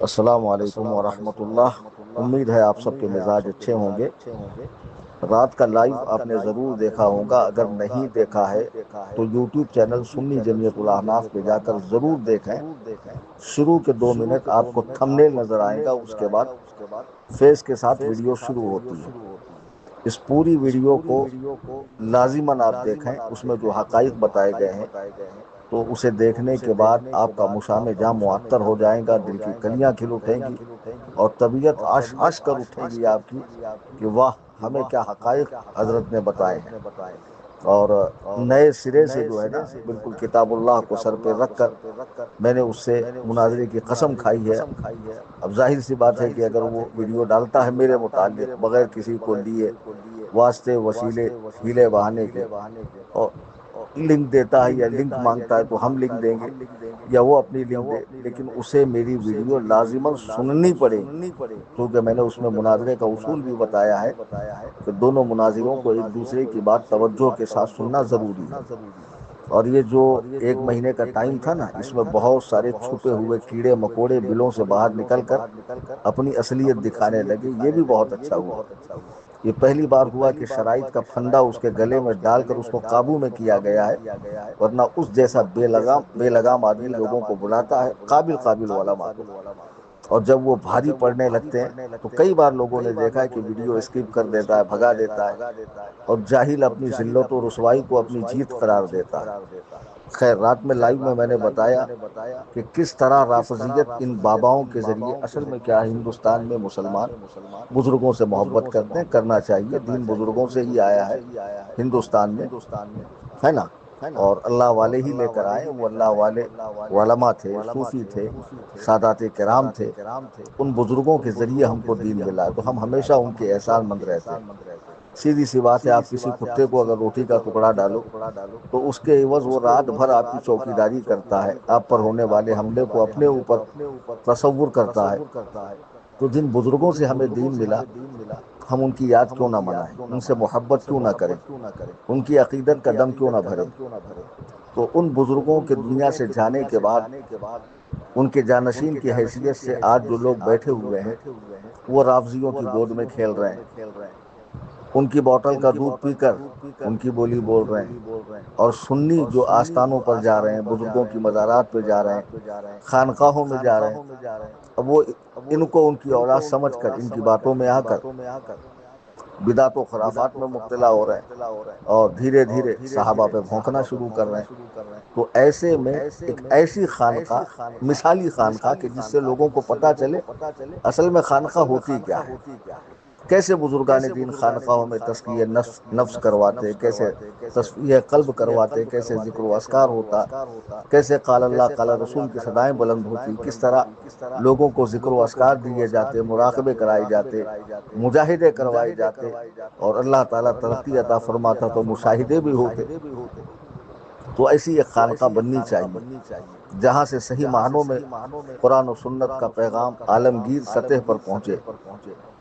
السلام علیکم ورحمۃ اللہ۔ امید ہے آپ سب کے مزاج اچھے ہوں گے۔ رات کا لائیو آپ نے ضرور دیکھا ہوگا، اگر نہیں دیکھا ہے تو یوٹیوب چینل سنی جمعیت الاحناف پہ جا کر ضرور دیکھیں۔ شروع کے 2 منٹ آپ کو تھمبنیل نظر آئے گا، اس کے بعد فیس کے ساتھ ویڈیو شروع ہوتی ہے۔ اس پوری ویڈیو کو لازماً آپ دیکھیں، اس میں جو حقائق بتائے گئے ہیں تو اسے دیکھنے کے بعد آپ کا مشام جاں معطر ہو جائے گا، دل کی کلیاں کھل اٹھیں گی اور طبیعت عش عش کر اٹھے گی آپ کی کہ واہ، ہمیں کیا حقائق حضرت نے بتائے ہیں۔ اور نئے سرے سے جو ہے نا، بالکل کتاب اللہ کو سر پہ رکھ کر میں نے اس سے مناظرے کی قسم کھائی ہے۔ اب ظاہر سی بات ہے کہ اگر وہ ویڈیو ڈالتا ہے میرے متعلق بغیر کسی کو لیے واسطے وسیلے ہیلے بہانے کے، اور لنک دیتا ہے یا لنک مانگتا ہے تو ہم لنک دیں گے یا وہ اپنی لنک دے، لیکن اسے میری ویڈیو لازماً سننی پڑے گی، کیونکہ میں نے اس میں مناظرے کا اصول بھی بتایا ہے کہ دونوں مناظروں کو ایک دوسرے کی بات توجہ کے ساتھ سننا ضروری ہے۔ اور یہ جو 1 مہینے کا ٹائم تھا نا، اس میں بہت سارے چھپے ہوئے کیڑے مکوڑے بلوں سے باہر نکل کر اپنی اصلیت دکھانے لگے، یہ بھی بہت اچھا ہوا۔ یہ پہلی بار ہوا کہ شرائط کا پھندا اس کے گلے میں ڈال کر اس کو قابو میں کیا گیا ہے، ورنہ اس جیسا بے لگام آدمی لوگوں کو بلاتا ہے قابل قابل علماء کو، اور جب وہ بھاری پڑنے لگتے ہیں تو کئی بار لوگوں نے دیکھا ہے کہ ویڈیو اسکپ کر دیتا ہے، بھگا دیتا ہے، اور جاہل اپنی ذلت و رسوائی کو اپنی جیت قرار دیتا ہے۔ خیر، رات میں لائیو میں نے بتایا کہ کس طرح رافضیت ان باباؤں کے ذریعے، اصل میں کیا ہے، ہندوستان میں مسلمان بزرگوں سے محبت کرتے ہیں، کرنا چاہیے، دین بزرگوں سے ہی آیا ہے ہندوستان میں، ہے نا؟ اور اللہ والے ہی لے کر آئے، وہ اللہ والے علماء تھے، صوفی تھے، سادات کرام تھے، ان بزرگوں کے ذریعے ہم کو دین ملا ہے، تو ہم ہمیشہ ان کے احسان مند رہتے ہیں۔ سیدھی سی بات ہے، آپ کسی کتے کو اگر روٹی کا ٹکڑا ڈالو تو اس کے عوض وہ رات بھر آپ کی چوکیداری کرتا ہے، آپ پر ہونے والے حملے کو اپنے اوپر تصور کرتا ہے۔ تو جن بزرگوں سے ہمیں دین ملا، ہم ان کی یاد کیوں نہ منائیں، ان سے محبت کیوں نہ کریں، ان کی عقیدت کا دم کیوں نہ بھریں؟ تو ان بزرگوں کے دنیا سے جانے کے بعد ان کے جانشین کی حیثیت سے آج جو لوگ بیٹھے ہوئے ہیں وہ رافضیوں کی گود میں کھیل رہے ہیں، ان کی بوتل کا دودھ پی کر ان کی بولی بول رہے ہیں، اور سنی جو آستانوں پر جا رہے ہیں، بزرگوں کی مزارات پہ جا رہے ہیں، خانقاہوں میں جا رہے ہیں، اب وہ ان کو ان کی اولاد سمجھ کر ان کی باتوں میں آ کر بدعت و خرافات میں مبتلا ہو رہے ہیں، اور دھیرے دھیرے صحابہ پہ بھونکنا شروع کر رہے ہیں۔ تو ایسے میں ایک ایسی خانقاہ، مثالی خانقاہ، کہ جس سے لوگوں کو پتا چلے اصل میں خانقاہ ہوتی کیا ہے، کیسے بزرگان دین خانقاہوں میں تزکیہ نفس کرواتے، کیسے تصفیہ قلب کرواتے، کیسے ذکر و اذکار ہوتا، کیسے قال اللہ قال رسول کی صدائیں بلند ہوتی، کس طرح لوگوں کو ذکر و اذکار دیے جاتے، مراقبے کرائے جاتے، مجاہدے کروائے جاتے، اور اللہ تعالیٰ ترقی عطا فرماتا تو مشاہدے بھی ہوتے۔ تو ایسی ایک خانقاہ بننی چاہیے جہاں سے صحیح معنوں میں قرآن و سنت کا پیغام عالمگیر سطح پر پہنچے۔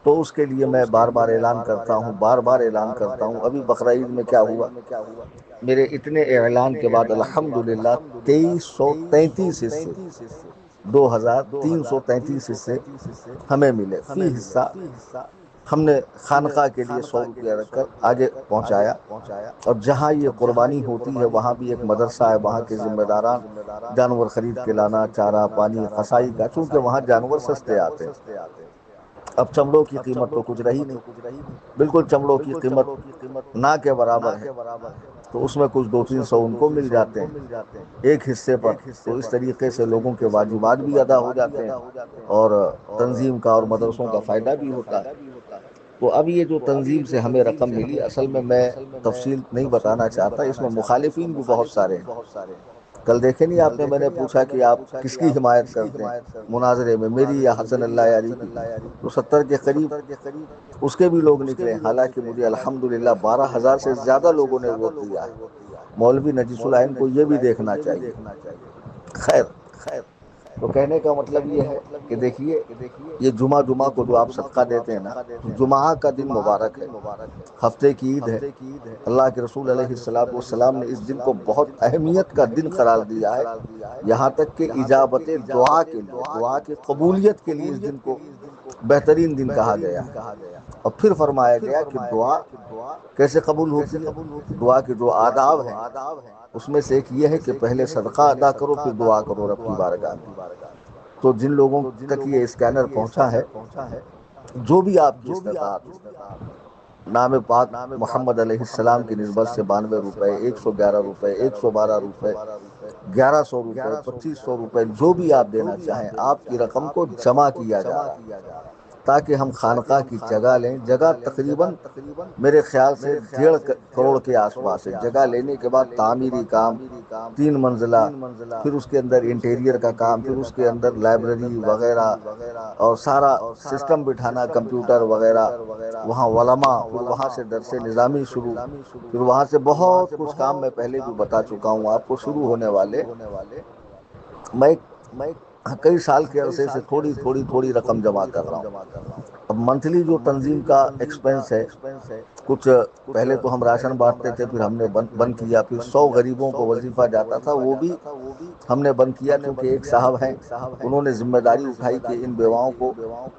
تو اس کے لیے میں بار بار اعلان کرتا ہوں، بار بار اعلان کرتا ہوں۔ ابھی بقرعید میں کیا ہوا، میرے اتنے اعلان کے بعد الحمدللہ 2333 حصے، 2333 حصے ہمیں ملے، فی حصہ ہم نے خانقاہ کے لیے 100 روپیہ رکھ کر آگے پہنچایا۔ اور جہاں یہ قربانی ہوتی ہے وہاں بھی ایک مدرسہ ہے، وہاں کے ذمہ داران جانور خرید کے لانا، چارہ پانی قصائی کا، چونکہ وہاں جانور سستے آتے ہیں۔ اب چمڑوں کی قیمت تو کچھ رہی نہیں، بالکل چمڑوں کی قیمت نہ کے برابر ہے، تو اس میں کچھ 200-300 ان کو مل جاتے ہیں ایک حصے پر۔ تو اس طریقے سے لوگوں کے واجبات بھی ادا ہو جاتے ہیں، اور تنظیم کا اور مدرسوں کا فائدہ بھی ہوتا ہے۔ تو اب یہ جو تنظیم سے ہمیں رقم ملی، اصل میں تفصیل نہیں بتانا چاہتا، اس میں مخالفین بھی بہت سارے ہیں۔ کل دیکھے نہیں آپ نے، میں نے پوچھا کہ آپ کس کی حمایت کرتے ہیں مناظرے میں، میری یا حسن اللہ یاری کی؟ تو 70 کے قریب اس کے بھی لوگ نکلے، حالانکہ مجھے الحمدللہ 12,000 سے زیادہ لوگوں نے ووٹ دیا ہے۔ مولوی نجیس العین کو یہ بھی دیکھنا چاہیے۔ خیر، تو کہنے کا مطلب یہ ہے کہ دیکھیے یہ جمعہ جمعہ کو جو آپ صدقہ دیتے ہیں نا، تو جمعہ کا دن مبارک ہے، ہفتے کی عید ہے۔ اللہ کے رسول علیہ الصلوۃ والسلام نے اس دن کو بہت اہمیت کا دن قرار دیا ہے، یہاں تک کہ اجابت دعا کے لیے، دعا کی قبولیت کے لیے اس دن کو بہترین دن کہا گیا ہے۔ اور پھر فرمایا گیا کہ دعا کیسے قبول ہوتی ہے، دعا کے جو آداب ہیں اس میں سے ایک یہ ہے کہ پہلے صدقہ ادا کرو پھر دعا کرو رب کی بارگاہ میں۔ تو جن لوگوں تک یہ اسکینر پہنچا ہے، جو بھی آپ کی استطاعت ہو، نام پاک محمد علیہ السلام کی نسبت سے 92 روپے، 111 روپے، 112 روپے، 1100 روپے، 2500 روپے، جو بھی آپ دینا چاہیں، آپ کی رقم کو جمع کیا جا رہا ہے تاکہ ہم خانقاہ کی جگہ لیں۔ جگہ تقریباً میرے خیال سے 1.5 کروڑ کے آس پاس ہے۔ جگہ لینے کے بعد تعمیری کام، 3 منزلہ، پھر اس کے اندر انٹیریئر کا کام، پھر اس کے اندر لائبریری وغیرہ اور سارا سسٹم بٹھانا، کمپیوٹر وغیرہ، وہاں علماء، پھر وہاں سے درس نظامی شروع، پھر وہاں سے بہت کچھ کام میں پہلے بھی بتا چکا ہوں آپ کو شروع ہونے والے۔ میں کئی سال کے عرصے سے تھوڑی تھوڑی تھوڑی رقم جمع کر رہا ہوں۔ اب منتھلی جو تنظیم کا ایکسپنس ہے، کچھ پہلے تو ہم راشن بانٹتے تھے، پھر ہم نے بند کیا، پھر 100 غریبوں کو وظیفہ جاتا تھا، وہ بھی ہم نے بند کیا، کیونکہ ایک صاحب ہیں انہوں نے ذمہ داری اٹھائی کہ ان بیواؤں کو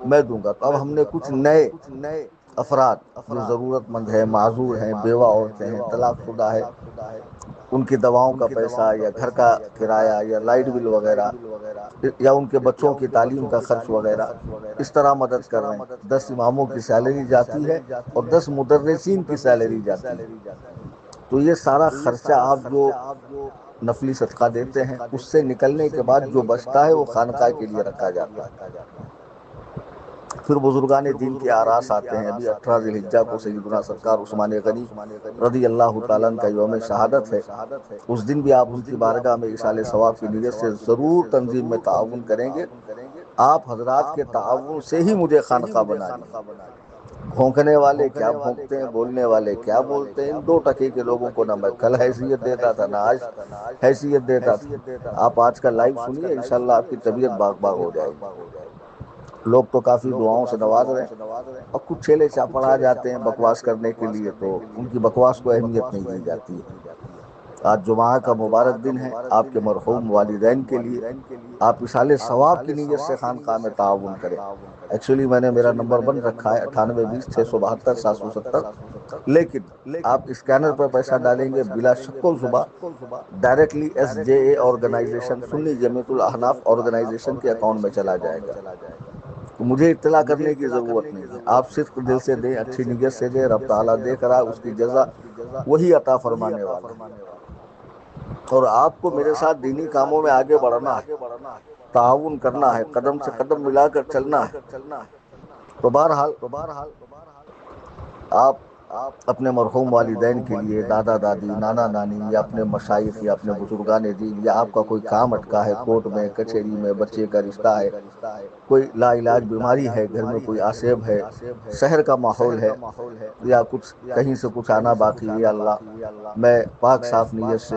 میں دوں گا۔ تو اب ہم نے کچھ نئے افراد جو ضرورت مند ہیں، معذور ہیں، بیوہ عورتیں ہیں، طلاق شدہ ہے، ان کی دواؤں کا پیسہ یا گھر کا کرایہ یا لائٹ بل وغیرہ یا ان کے بچوں کی تعلیم کا خرچ وغیرہ، اس طرح مدد کر رہے ہیں۔ 10 اماموں کی سیلری جاتی ہے اور 10 مدرسین کی سیلری جاتی ہے۔ تو یہ سارا خرچہ آپ جو نفلی صدقہ دیتے ہیں، اس سے نکلنے کے بعد جو بچتا ہے وہ خانقاہ کے لیے رکھا جاتا ہے۔ پھر بزرگان دین کے آراس آتے ہیں۔ ابھی 18 ذی الحجہ کو سیدنا سرکار عثمان غنی رضی اللہ تعالیٰ عنہ کا یوم شہادت ہے۔ اس دن بھی آپ ان کی بارگاہ میں ایصال ثواب کی نیت سے ضرور تنظیم میں تعاون کریں گے۔ آپ حضرات کے تعاون سے ہی مجھے خانقاہ بنانی ہے۔ بھونکنے والے کیا بھونکتے ہیں، بولنے والے کیا بولتے ہیں، ان 2 ٹکے کے لوگوں کو نہ میں کل حیثیت دیتا تھا، نہ آج حیثیت دیتا تھا۔ آپ آج کا لائیو سنیے، انشاءاللہ آپ کی طبیعت باغ باغ ہو جائے گی۔ لوگ تو کافی دعاؤں سے نواز رہے ہیں، اور کچھ چھیلے چاپڑ آ جاتے ہیں بکواس کرنے کے لیے، تو ان کی بکواس کو اہمیت نہیں دی جاتی ہے۔ آج جمعہ کا مبارک دن ہے، آپ کے مرحوم والدین کے لیے آپ ایصال ثواب کی نیت سے خانقاہ میں تعاون کریں۔ ایکچولی میں نے میرا نمبر بند رکھا ہے 9820 672 770، لیکن آپ اسکینر پر پیسہ ڈالیں گے بلا شک و شبہ ڈائریکٹلی SJA آرگنائزیشن، سنی جمعیت الاحناف آرگنائزیشن کے اکاؤنٹ میں چلا جائے گا۔ تو مجھے اطلاع کرنے کی ضرورت نہیں ہے، آپ صرف دل سے دیں، اچھی نیت سے دیں، رب تعالیٰ دیکھ رہا ہے، اس کی جزا وہی عطا فرمانے والا ہے۔ اور آپ کو میرے ساتھ دینی کاموں میں آگے بڑھنا ہے، تعاون کرنا ہے، قدم سے قدم ملا کر چلنا ہے۔ تو بہرحال آپ اپنے مرحوم والدین کے لیے، دادا دادی، نانا نانی، یا اپنے مشائخ یا اپنے بزرگان دین، یا آپ کا کوئی کام اٹکا ہے کورٹ میں، کچہری میں، بچے کا رشتہ ہے، کوئی لا علاج بیماری ہے، گھر میں کوئی آسیب ہے، شہر کا ماحول ہے، یا کچھ کہیں سے کچھ آنا باقی ہے، یا اللہ میں پاک صاف نیت سے